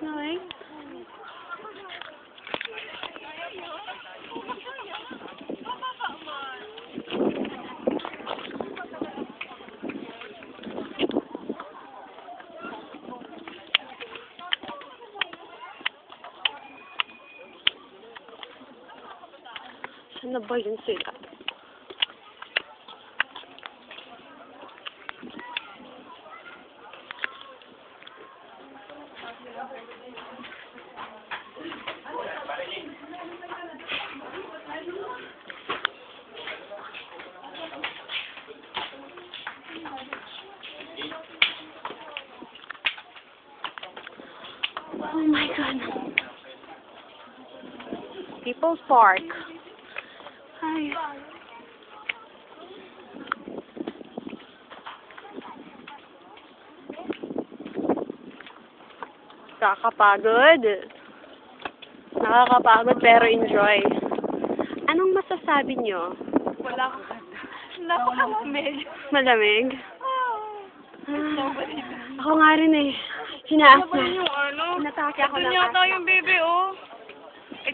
Nice. Saan na ba yun sila? Oh my God. People's Park. Ay. Nakakapagod. Nakakapagod pero enjoy. Anong masasabi nyo? Wala akong ganda. Napakalamig. Malamig? Ako nga rin eh. Hinaas Ano ba na. yung ano? Hinatake ako Doon ng yata asa. yung baby, oh.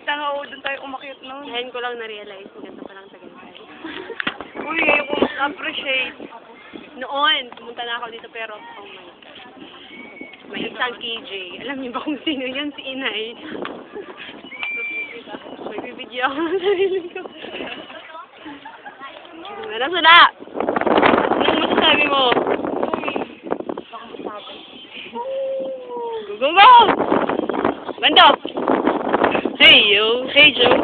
Tanga, doon tayo umakyat nun. Ngayon ko lang na-realize. Maganda pa lang Tagaytay. Uy, ngayon ko mas appreciate. Noon, pumunta na ako dito pero, oh my God. May isang KJ. Alam niyo ba kung sino yan? Si Inay. Magbibidyo ako ng sarili ko. Ano sila? Anong masasabi mo? Go, go, go! Bando! Hey, yo! Hey, Joe!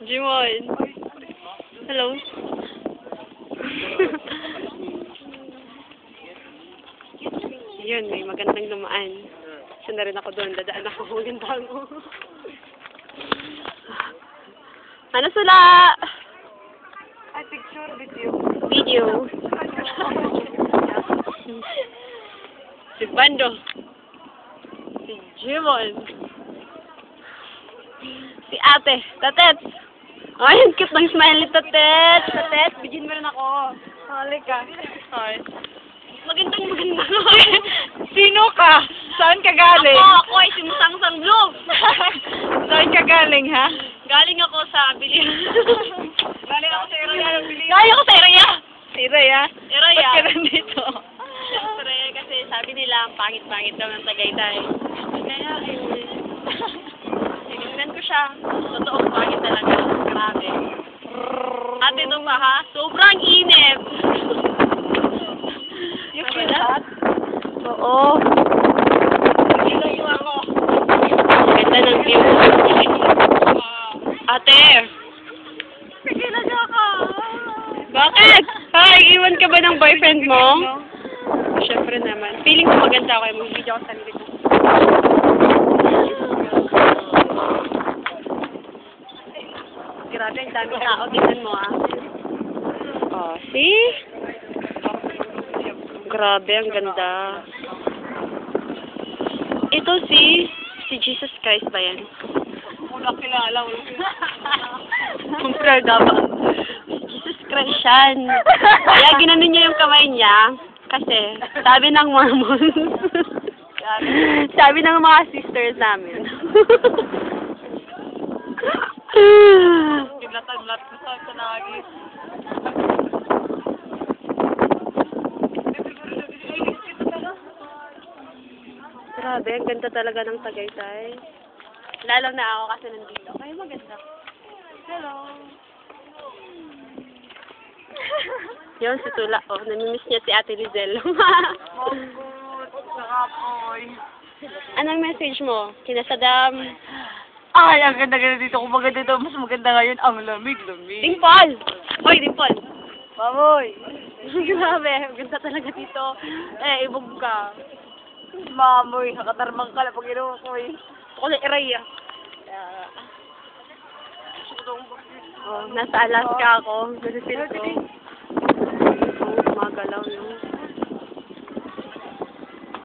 Jimon! Hello! Yun, may magandang dumaan. Siya na rin ako doon. Dadaan ako. Maganda ako. Ano sila? Ay, picture, video. Video. Si Bando. Si Jimon. Si Ate. Tatet. Ay, ang cute ng smiley, Tatet. Tatet, bigyan mo rin ako. Halika. Hi. Magandang maganda. Sino ka? Saan ka galing? Ako ay si Musangsang Blue. Saan ka galing, ha? Galing ako sa Bilihan. Galing ako sa Iraya. Galing ako sa Iraya. Sa Iraya? Iraya. Ba't ka nandito? Siyempre, kasi sabi nila, ang pangit-pangit daw ng Tagaytay. Kaya, tinignan ko siya. Totoo, pangit talaga. Grabe. At ito pa ha, sobrang init. You feel hot? Oo. Ilayo ako. Ganda ng view. Ate! Pigilan niyo ako. Bakit? Hi, iwan ka ba ng boyfriend mo? Siyempre naman. Feeling ko maganda ako yung mag-video ko sa sarili ko. Grabe, ang daming tao. Tingnan mo ah. Oh, see? Grabe, ang ganda. Ito si Jesus Christ ba yan? Wala kilala. Kung proud ba? Jesus Christ yan. Kaya ginanon niya yung kamay niya. Kasi, sabi ng Mormon. Sabi ng mga sisters namin. Kinlatan-lat ko sa nagis. Grabe, ang ganda talaga ng Tagaytay. Lalo na ako kasi nandito. Kaya maganda. Hello. Yun, si Tula. Oh, namimiss niya si Ate Lizelle. Magut. Nakapoy. Anong message mo? Kina Saddam? Ay, ang ganda-ganda dito. Kung maganda dito, mas maganda ngayon. Ang lamig-lamig. Dimple! Hoy, Dimple! Mamoy. Grabe, ang ganda talaga dito. Eh, ibog ka. Mamoy. Nakatarmang ka na pag ginawa ko eh. Ako na Iraya. Oh, nasa Alaska ako. Nasa feel ko. Oh, gumagalaw, no?